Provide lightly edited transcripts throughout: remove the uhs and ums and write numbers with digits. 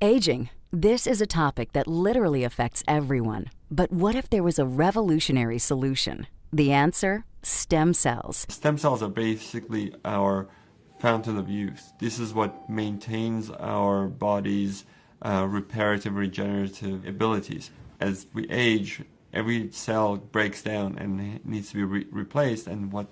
Aging. This is a topic that literally affects everyone. But what if there was a revolutionary solution? The answer? Stem cells. Stem cells are basically our fountain of youth. This is what maintains our body's reparative, regenerative abilities. As we age, every cell breaks down and needs to be replaced, and what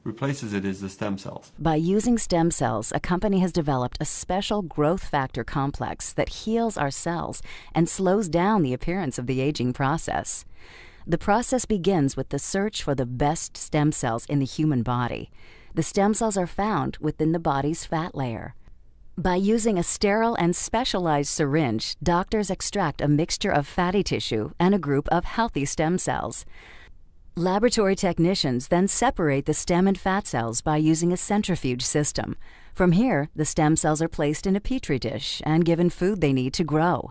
replaces it is the stem cells. By using stem cells, a company has developed a special growth factor complex that heals our cells and slows down the appearance of the aging process. The process begins with the search for the best stem cells in the human body. The stem cells are found within the body's fat layer. By using a sterile and specialized syringe, doctors extract a mixture of fatty tissue and a group of healthy stem cells. Laboratory technicians then separate the stem and fat cells by using a centrifuge system. From here, the stem cells are placed in a petri dish and given food they need to grow.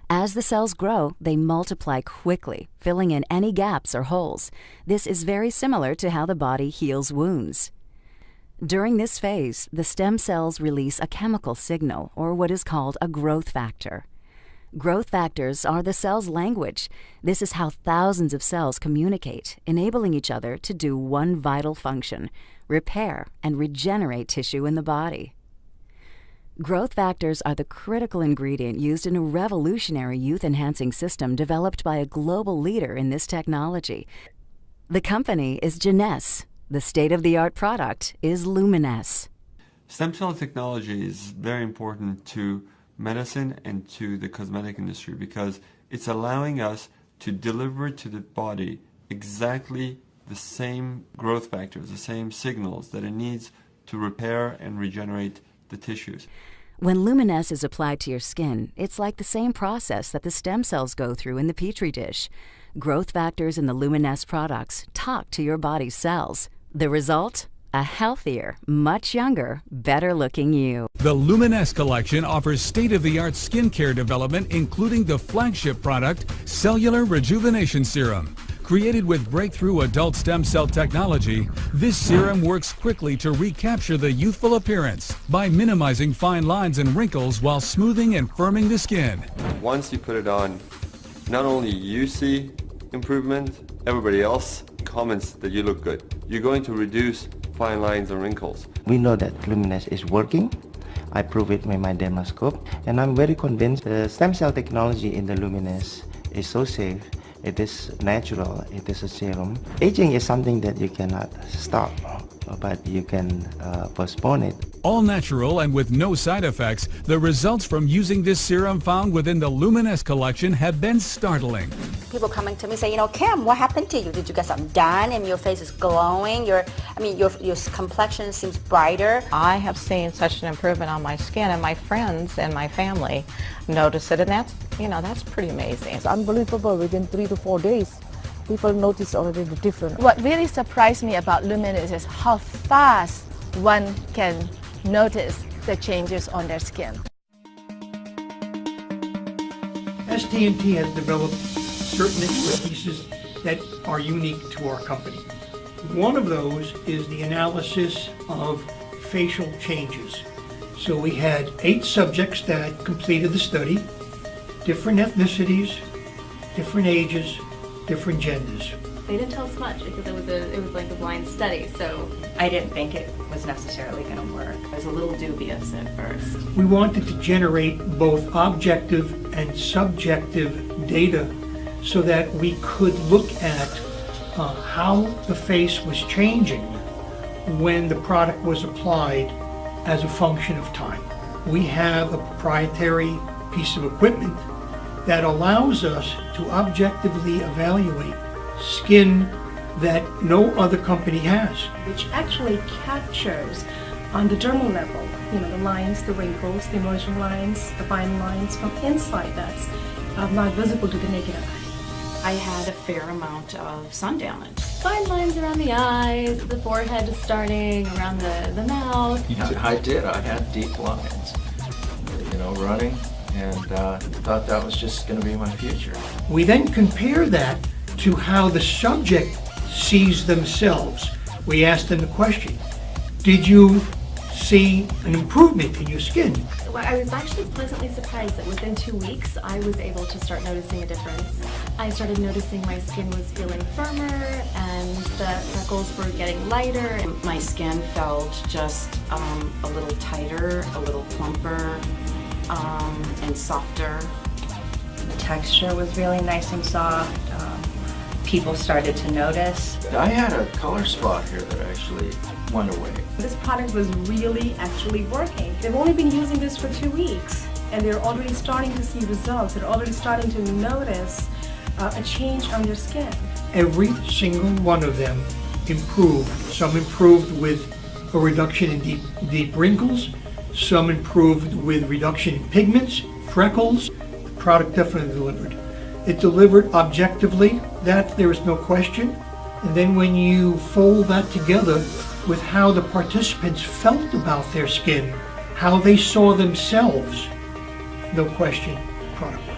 As the cells grow, they multiply quickly, filling in any gaps or holes. This is very similar to how the body heals wounds. During this phase, the stem cells release a chemical signal, or what is called a growth factor. Growth factors are the cell's language. This is how thousands of cells communicate, enabling each other to do one vital function: repair and regenerate tissue in the body. Growth factors are the critical ingredient used in a revolutionary youth-enhancing system developed by a global leader in this technology. The company is LUMINESCE. The state-of-the-art product is LUMINESCE. Stem cell technology is very important to medicine and to the cosmetic industry because it's allowing us to deliver to the body exactly the same growth factors, the same signals that it needs to repair and regenerate the tissues. When LUMINESCE is applied to your skin, it's like the same process that the stem cells go through in the petri dish. Growth factors in the LUMINESCE products talk to your body's cells. The result? A healthier, much younger, better-looking you. The LUMINESCE collection offers state-of-the-art skincare development, including the flagship product, Cellular Rejuvenation Serum. Created with breakthrough adult stem cell technology, this serum works quickly to recapture the youthful appearance by minimizing fine lines and wrinkles while smoothing and firming the skin. Once you put it on, not only you see improvement, everybody else comments that you look good. You're going to reduce fine lines and wrinkles. We know that LUMINESCE is working. I prove it with my dermoscope, and I'm very convinced the stem cell technology in the LUMINESCE is so safe. It is natural. It is a serum. Aging is something that you cannot stop, but you can postpone it. All natural and with no side effects, the results from using this serum found within the LUMINESCE collection have been startling. People coming to me say, Kim, what happened to you? Did you get something done and your face is glowing? Your complexion seems brighter. I have seen such an improvement on my skin, and my friends and my family notice it, and that's pretty amazing. It's unbelievable. Within 3 to 4 days, people notice already the difference. What really surprised me about LUMINESCE is how fast one can notice the changes on their skin. ST&T has developed certain expertises that are unique to our company. One of those is the analysis of facial changes. So we had 8 subjects that completed the study, different ethnicities, different ages, different genders. They didn't tell us much because it was like a blind study, so I didn't think it was necessarily going to work. I was a little dubious at first. We wanted to generate both objective and subjective data so that we could look at how the face was changing when the product was applied as a function of time. We have a proprietary piece of equipment that allows us to objectively evaluate skin that no other company has. Which actually captures on the dermal level, the lines, the wrinkles, the emerging lines, the fine lines from inside that's not visible to the naked eye. I had a fair amount of sun damage. Fine lines around the eyes, the forehead starting, around the mouth. I did. I had deep lines, running, and thought that was just going to be my future. We then compare that to how the subject sees themselves. We asked them the question, did you see an improvement in your skin. Well, I was actually pleasantly surprised that within 2 weeks I was able to start noticing a difference. I started noticing my skin was feeling firmer and the freckles were getting lighter. My skin felt just a little tighter, a little plumper, and softer. The texture was really nice and soft. People started to notice. I had a color spot here that actually went away. This product was really actually working. They've only been using this for 2 weeks and they're already starting to see results. They're already starting to notice a change on their skin. Every single one of them improved. Some improved with a reduction in deep wrinkles. Some improved with reduction in pigments, freckles. The product definitely delivered. It delivered objectively, that there is no question. And then when you fold that together with how the participants felt about their skin, how they saw themselves, no question, the product works.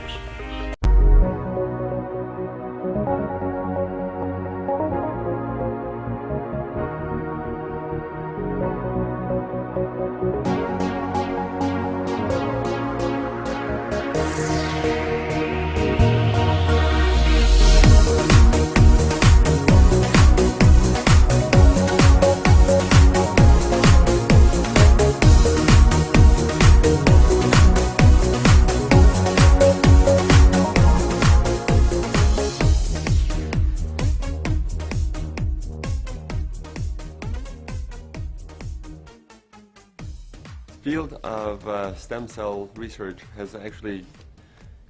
The field of stem cell research has actually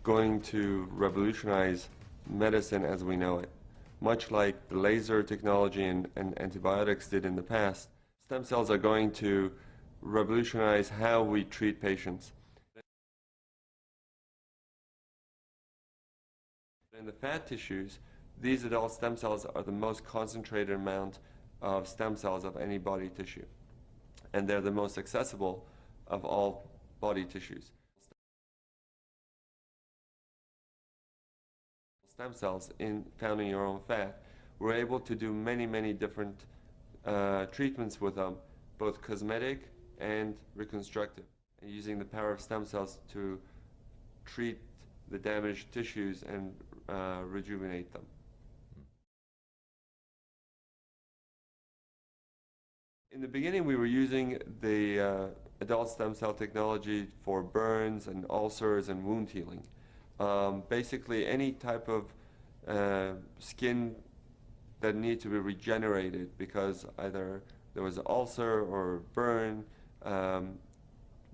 going to revolutionize medicine as we know it. Much like the laser technology and antibiotics did in the past, stem cells are going to revolutionize how we treat patients. In the fat tissues, these adult stem cells are the most concentrated amount of stem cells of any body tissue, and they're the most accessible of all body tissues. Stem cells found in your own fat, we're able to do many different treatments with them, both cosmetic and reconstructive, and using the power of stem cells to treat the damaged tissues and rejuvenate them. In the beginning, we were using the adult stem cell technology for burns and ulcers and wound healing. Basically, any type of skin that needed to be regenerated because either there was an ulcer or burn.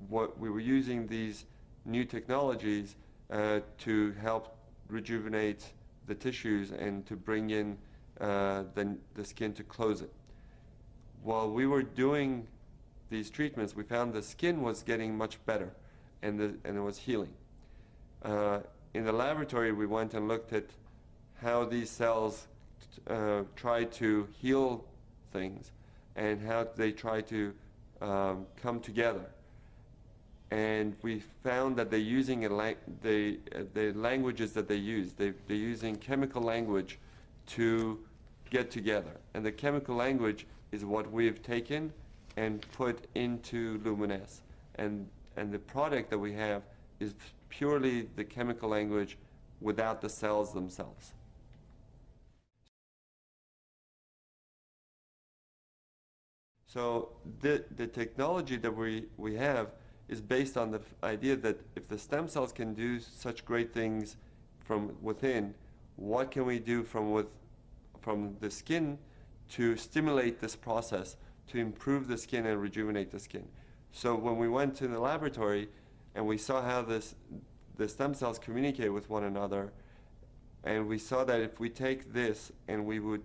What we were using these new technologies to help rejuvenate the tissues and to bring in the skin to close it. While we were doing these treatments, we found the skin was getting much better and it was healing. In the laboratory, we went and looked at how these cells try to heal things and how they try to come together. And we found that they're using the languages that they use. They're using chemical language to get together. And the chemical language is what we've taken and put into LUMINESCE. And the product that we have is purely the chemical language without the cells themselves. So the technology that we have is based on the idea that if the stem cells can do such great things from within, what can we do from the skin to stimulate this process, to improve the skin and rejuvenate the skin. So when we went to the laboratory and we saw how the stem cells communicate with one another, and we saw that if we take this and we would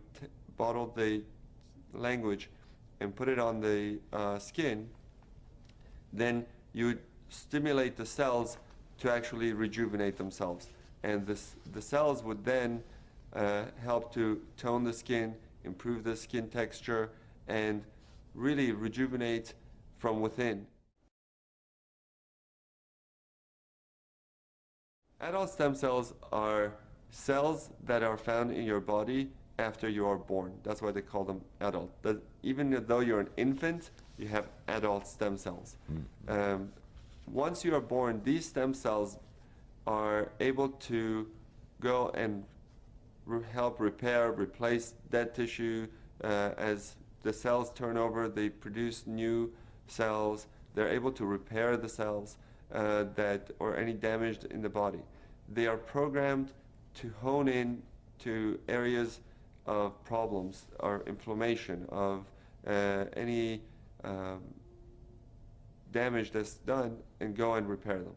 bottle the language and put it on the skin, then you would stimulate the cells to actually rejuvenate themselves. And the cells would then help to tone the skin, improve the skin texture, and really rejuvenate from within. Adult stem cells are cells that are found in your body after you are born. That's why they call them adult. Even though you're an infant, you have adult stem cells. Once you are born, these stem cells are able to go and help repair, replace dead tissue. As the cells turn over, they produce new cells. They're able to repair the cells or any damage in the body. They are programmed to hone in to areas of problems or inflammation, of any damage that's done, and go and repair them.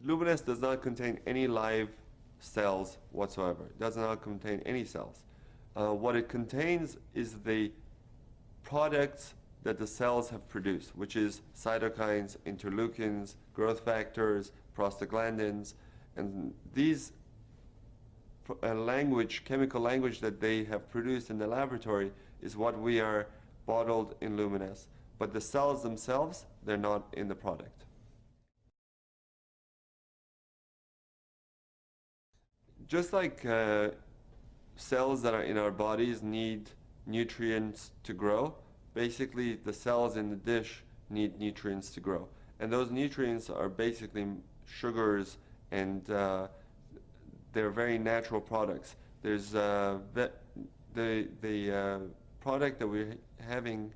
LUMINESCE does not contain any live cells whatsoever. It does not contain any cells. What it contains is the products that the cells have produced, which is cytokines, interleukins, growth factors, prostaglandins, and these chemical language that they have produced in the laboratory is what we are bottled in LUMINESCE. But the cells themselves, they're not in the product. Just like cells that are in our bodies need nutrients to grow, basically the cells in the dish need nutrients to grow. And those nutrients are basically sugars, and they're very natural products. There's the product that we're having,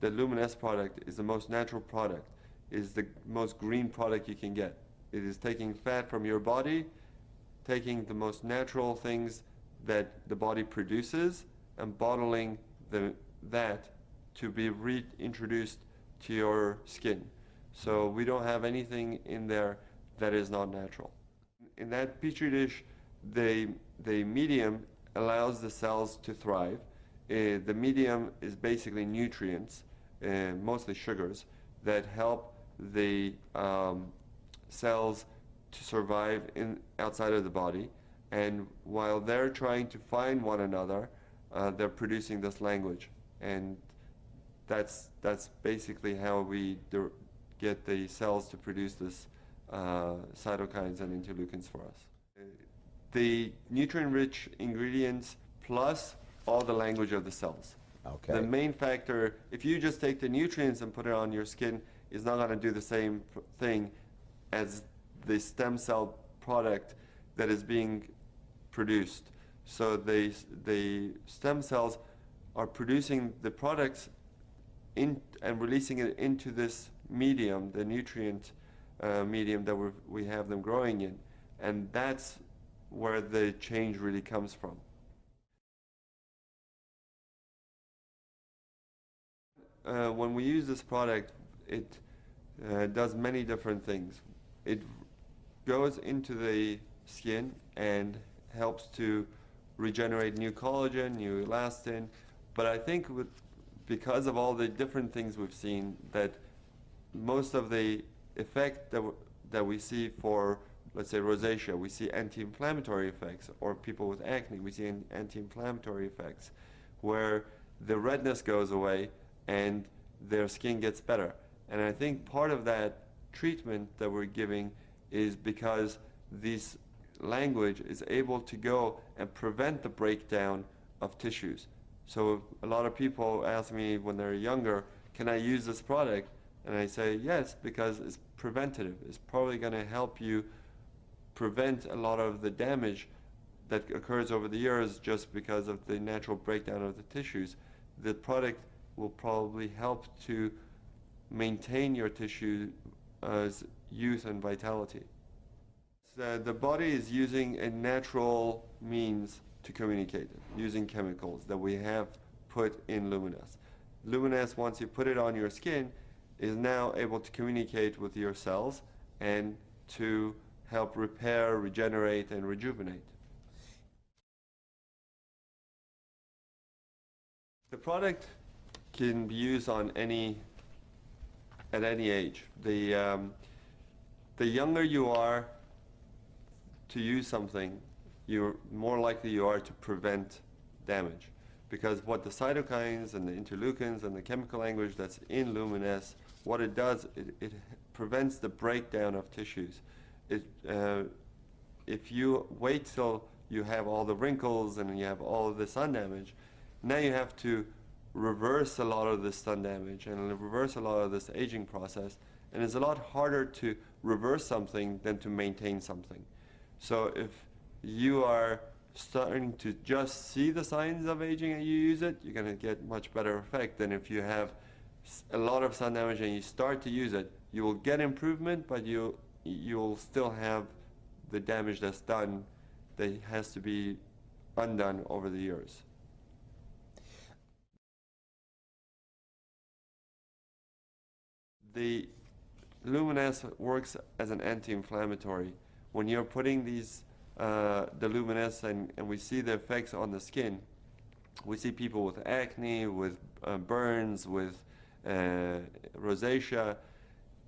the LUMINESCE product, is the most natural product, is the most green product you can get. It is taking fat from your body, taking the most natural things that the body produces, and bottling that to be reintroduced to your skin. So we don't have anything in there that is not natural. In that petri dish, the medium allows the cells to thrive. The medium is basically nutrients, mostly sugars, that help the cells to survive outside of the body. And while they're trying to find one another, they're producing this language. And that's basically how we get the cells to produce this cytokines and interleukins for us. The nutrient-rich ingredients plus all the language of the cells. Okay. The main factor, if you just take the nutrients and put it on your skin, is not going to do the same thing as the stem cell product that is being produced. So the stem cells are producing the products and releasing it into this medium, the nutrient medium that we have them growing in, and that's where the change really comes from. When we use this product, it does many different things. It goes into the skin and helps to regenerate new collagen, new elastin, but I think because of all the different things we've seen, that most of the effect that we see for, let's say, rosacea, we see anti-inflammatory effects, or people with acne, we see anti-inflammatory effects, where the redness goes away and their skin gets better. And I think part of that treatment that we're giving is because this language is able to go and prevent the breakdown of tissues. So a lot of people ask me when they're younger, can I use this product? And I say yes, because it's preventative. It's probably going to help you prevent a lot of the damage that occurs over the years just because of the natural breakdown of the tissues. The product will probably help to maintain your tissue's youth and vitality. The body is using a natural means to communicate it, using chemicals that we have put in LUMINESCE. LUMINESCE, once you put it on your skin, is now able to communicate with your cells and to help repair, regenerate, and rejuvenate. The product can be used on at any age. The younger you are to use something, you're more likely you are to prevent damage. Because what the cytokines and the interleukins and the chemical language that's in LUMINESCE, what it does, it prevents the breakdown of tissues. If you wait till you have all the wrinkles and you have all the sun damage, Now you have to reverse a lot of the sun damage and reverse a lot of this aging process, and it's a lot harder to reverse something than to maintain something. So if you are starting to just see the signs of aging and you use it, you're going to get much better effect than if you have a lot of sun damage and you start to use it. You will get improvement, but you'll still have the damage that's done that has to be undone over the years. The LUMINESCE works as an anti-inflammatory. When you're putting these the LUMINESCE and we see the effects on the skin, we see people with acne, with burns, with rosacea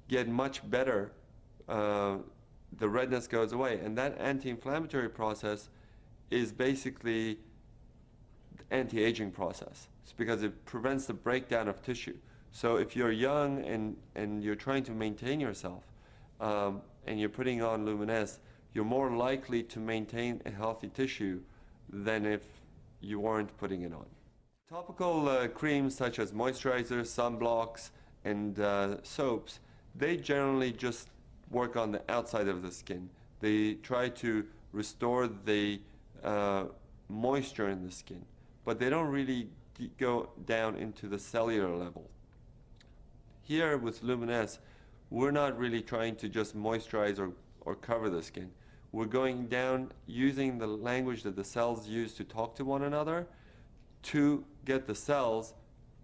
get much better. The redness goes away, and that anti-inflammatory process is basically the anti-aging process. It's because it prevents the breakdown of tissue. So if you're young and you're trying to maintain yourself and you're putting on LUMINESCE, you're more likely to maintain a healthy tissue than if you weren't putting it on. Topical creams such as moisturizers, sunblocks, and soaps, they generally just work on the outside of the skin. They try to restore the moisture in the skin, but they don't really go down into the cellular level. Here with LUMINESCE, we're not really trying to just moisturize or cover the skin. We're going down using the language that the cells use to talk to one another to get the cells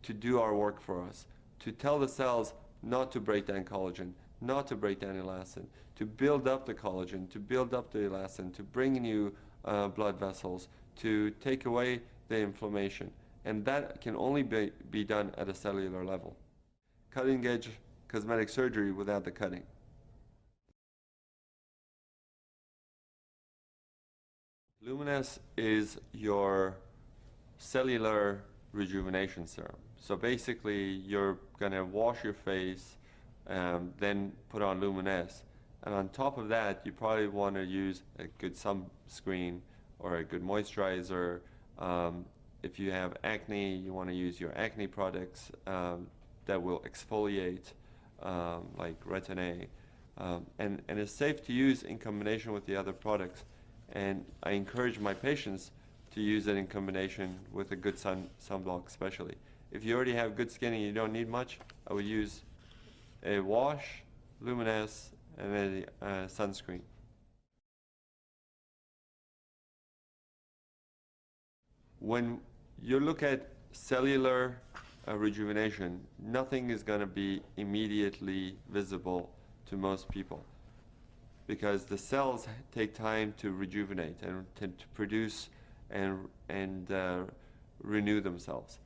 to do our work for us, to tell the cells not to break down collagen, not to break down elastin, to build up the collagen, to build up the elastin, to bring new blood vessels, to take away the inflammation. And that can only be done at a cellular level. Cutting-edge cosmetic surgery without the cutting. LUMINESCE is your cellular rejuvenation serum. So basically you're going to wash your face, then put on LUMINESCE, and on top of that you probably want to use a good sunscreen or a good moisturizer. If you have acne, you want to use your acne products that will exfoliate, like Retin-A, and it's safe to use in combination with the other products. And I encourage my patients to use it in combination with a good sunblock especially. If you already have good skin and you don't need much, I would use a wash, LUMINESCE, and a sunscreen. When you look at cellular rejuvenation, nothing is going to be immediately visible to most people, because the cells take time to rejuvenate and to produce and renew themselves.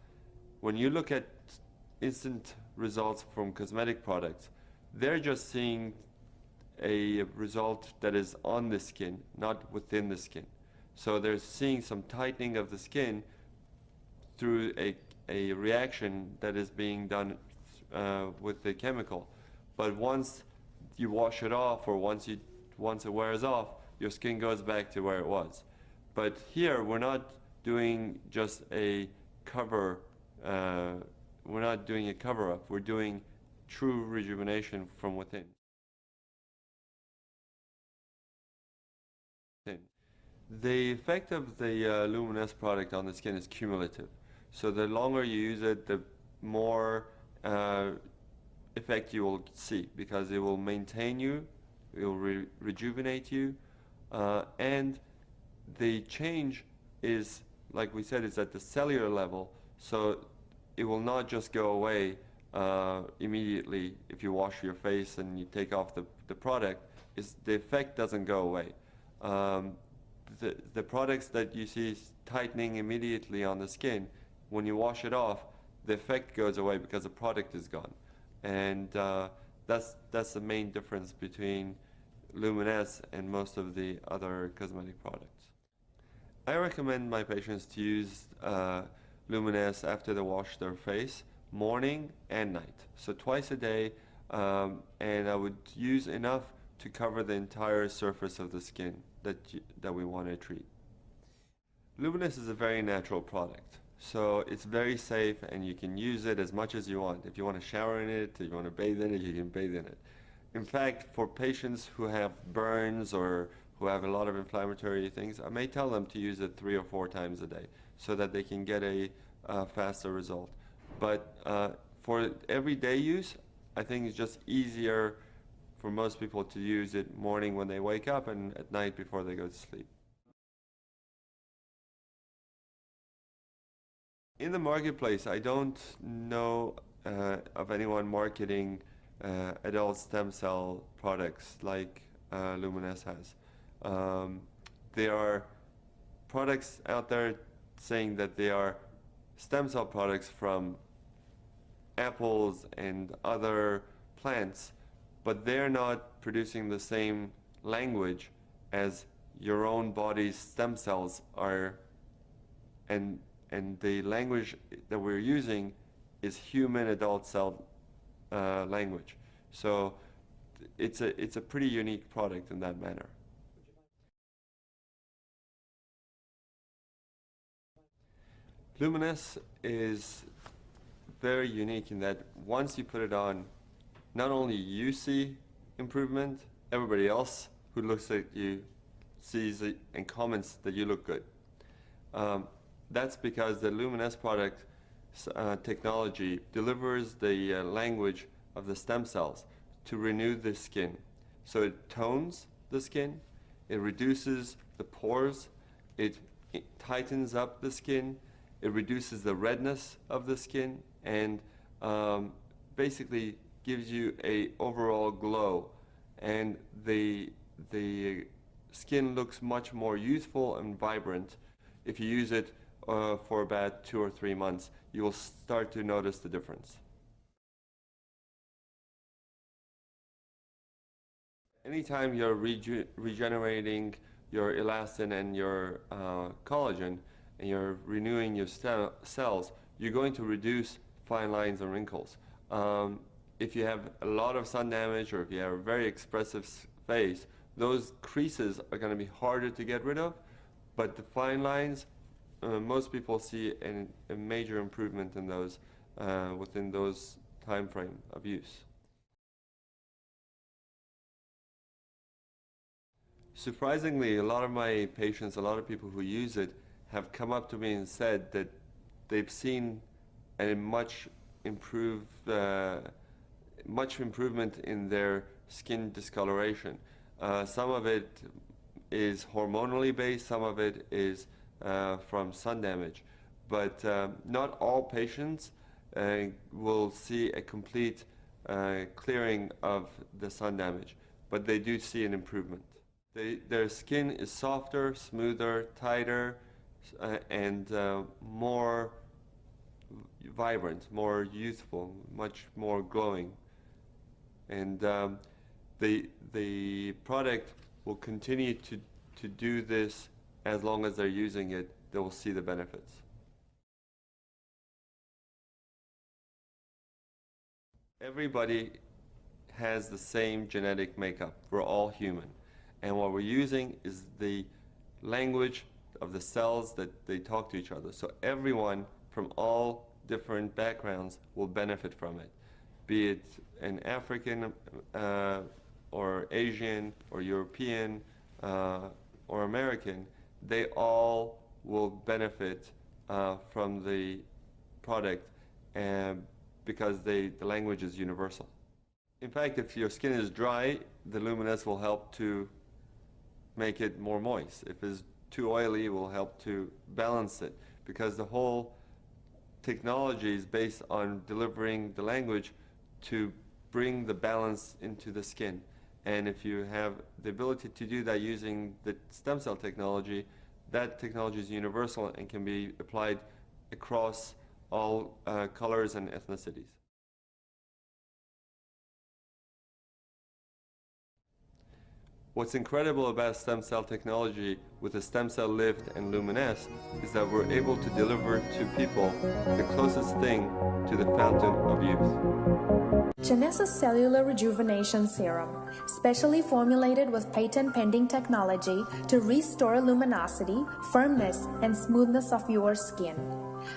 When you look at instant results from cosmetic products, they're just seeing a result that is on the skin, not within the skin. So they're seeing some tightening of the skin through a reaction that is being done with the chemical. But once you wash it off, or once it wears off, your skin goes back to where it was. But here we're not doing just a cover, we're not doing a cover-up, we're doing true rejuvenation from within. The effect of the LUMINESCE product on the skin is cumulative. So the longer you use it, the more effect you will see, because it will maintain you, it will rejuvenate you, and the change is, like we said, is at the cellular level, so it will not just go away immediately if you wash your face and you take off the product. The effect doesn't go away. The products that you see tightening immediately on the skin, when you wash it off, the effect goes away because the product is gone. And that's the main difference between LUMINESCE and most of the other cosmetic products. I recommend my patients to use LUMINESCE after they wash their face, morning and night. So twice a day, and I would use enough to cover the entire surface of the skin that we want to treat. LUMINESCE is a very natural product. So it's very safe, and you can use it as much as you want. If you want to shower in it, if you want to bathe in it, you can bathe in it. In fact, for patients who have burns or who have a lot of inflammatory things, I may tell them to use it 3 or 4 times a day so that they can get a faster result. But for everyday use, I think it's just easier for most people to use it morning when they wake up and at night before they go to sleep. In the marketplace, I don't know of anyone marketing adult stem cell products like LUMINESCE has. There are products out there saying that they are stem cell products from apples and other plants, but they're not producing the same language as your own body's stem cells are, and the language that we're using is human adult cell language. So it's a pretty unique product in that manner. LUMINESCE is very unique in that once you put it on, not only you see improvement, everybody else who looks at you sees it and comments that you look good. That's because the LUMINESCE product technology delivers the language of the stem cells to renew the skin. So it tones the skin, it reduces the pores, it tightens up the skin, it reduces the redness of the skin, and basically gives you a overall glow, and the skin looks much more youthful and vibrant. If you use it for about 2 or 3 months, you will start to notice the difference. Anytime you're regenerating your elastin and your collagen, and you're renewing your cells, you're going to reduce fine lines and wrinkles. If you have a lot of sun damage, or if you have a very expressive face, those creases are going to be harder to get rid of, but the fine lines, most people see a major improvement in those within those time frame of use. Surprisingly, a lot of my patients, a lot of people who use it, have come up to me and said that they've seen a much improvement in their skin discoloration. Some of it is hormonally based, some of it is from sun damage, but not all patients will see a complete clearing of the sun damage, but they do see an improvement. Their skin is softer, smoother, tighter, and more vibrant, more youthful, much more glowing. And the product will continue to do this as long as they're using it. They will see the benefits. Everybody has the same genetic makeup. We're all human. And what we're using is the language of the cells that they talk to each other. So everyone from all different backgrounds will benefit from it, be it an African or Asian or European or American. They all will benefit from the product, because the language is universal. In fact, if your skin is dry, the LUMINESCE will help to make it more moist. If it's too oily, it will help to balance it, because the whole technology is based on delivering the language to bring the balance into the skin. And if you have the ability to do that using the stem cell technology, that technology is universal and can be applied across all colors and ethnicities. What's incredible about stem cell technology with the stem cell lift and LUMINESCE is that we're able to deliver to people the closest thing to the fountain of youth. Genesis Cellular Rejuvenation Serum, specially formulated with patent-pending technology to restore luminosity, firmness, and smoothness of your skin.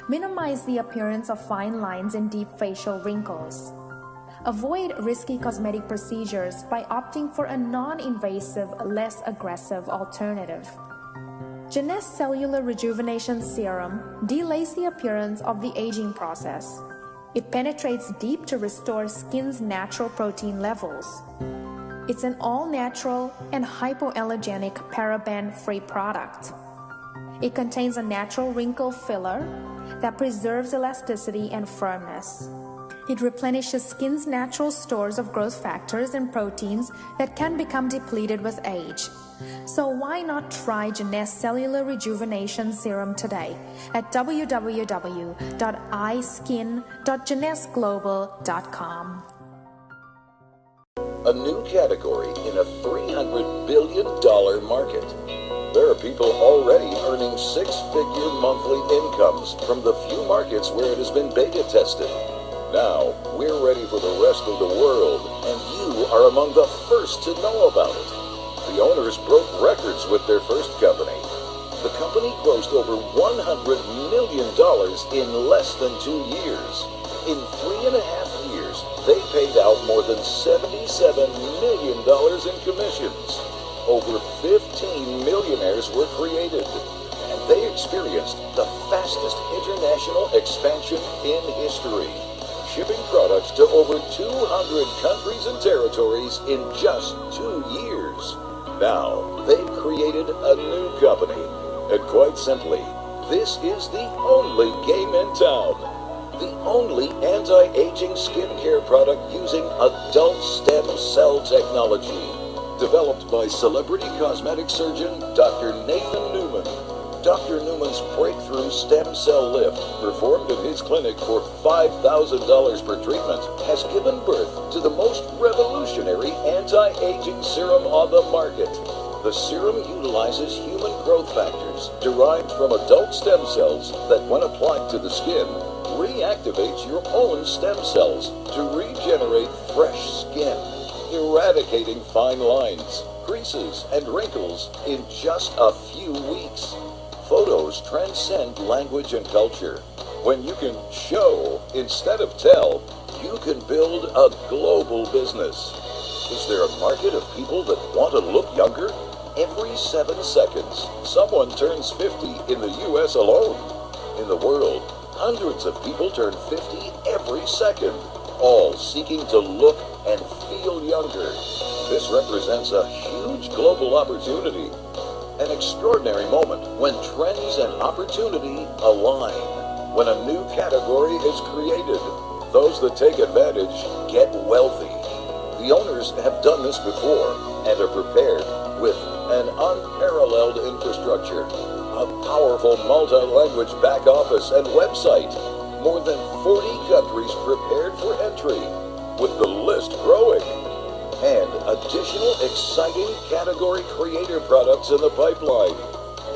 Minimize the appearance of fine lines and deep facial wrinkles. Avoid risky cosmetic procedures by opting for a non-invasive, less aggressive alternative. Jeunesse Cellular Rejuvenation Serum delays the appearance of the aging process. It penetrates deep to restore skin's natural protein levels. It's an all-natural and hypoallergenic paraben-free product. It contains a natural wrinkle filler that preserves elasticity and firmness. It replenishes skin's natural stores of growth factors and proteins that can become depleted with age. So why not try Jeunesse Cellular Rejuvenation Serum today at www.eyeskin.jeunesseglobal.com. A new category in a $300 billion market. There are people already earning six-figure monthly incomes from the few markets where it has been beta tested. Now, we're ready for the rest of the world, and you are among the first to know about it. The owners broke records with their first company. The company grossed over $100 million in less than 2 years. In 3.5 years, they paid out more than $77 million in commissions. Over 15 millionaires were created, and they experienced the fastest international expansion in history, shipping products to over 200 countries and territories in just 2 years. Now, they've created a new company, and quite simply, this is the only game in town. The only anti-aging skincare product using adult stem cell technology, developed by celebrity cosmetic surgeon Dr. Nathan Newman. Dr. Newman's breakthrough stem cell lift, performed in his clinic for $5,000 per treatment, has given birth to the most revolutionary anti-aging serum on the market. The serum utilizes human growth factors derived from adult stem cells that, when applied to the skin, reactivates your own stem cells to regenerate fresh skin, eradicating fine lines, creases, and wrinkles in just a few weeks. Photos transcend language and culture. When you can show instead of tell, you can build a global business. Is there a market of people that want to look younger? Every 7 seconds, someone turns 50 in the US alone. In the world, hundreds of people turn 50 every second, all seeking to look and feel younger. This represents a huge global opportunity. An extraordinary moment when trends and opportunity align. When a new category is created, those that take advantage get wealthy. The owners have done this before and are prepared with an unparalleled infrastructure, a powerful multi-language back office and website, more than 40 countries prepared for entry, with the list growing, and additional exciting category creator products in the pipeline.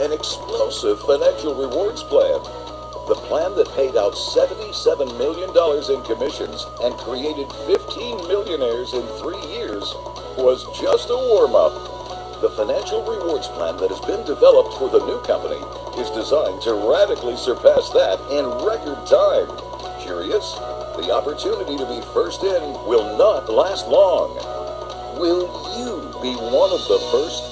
An explosive financial rewards plan. The plan that paid out $77 million in commissions and created 15 millionaires in 3 years was just a warm-up. The financial rewards plan that has been developed for the new company is designed to radically surpass that in record time. Curious? The opportunity to be first in will not last long. Will you be one of the first?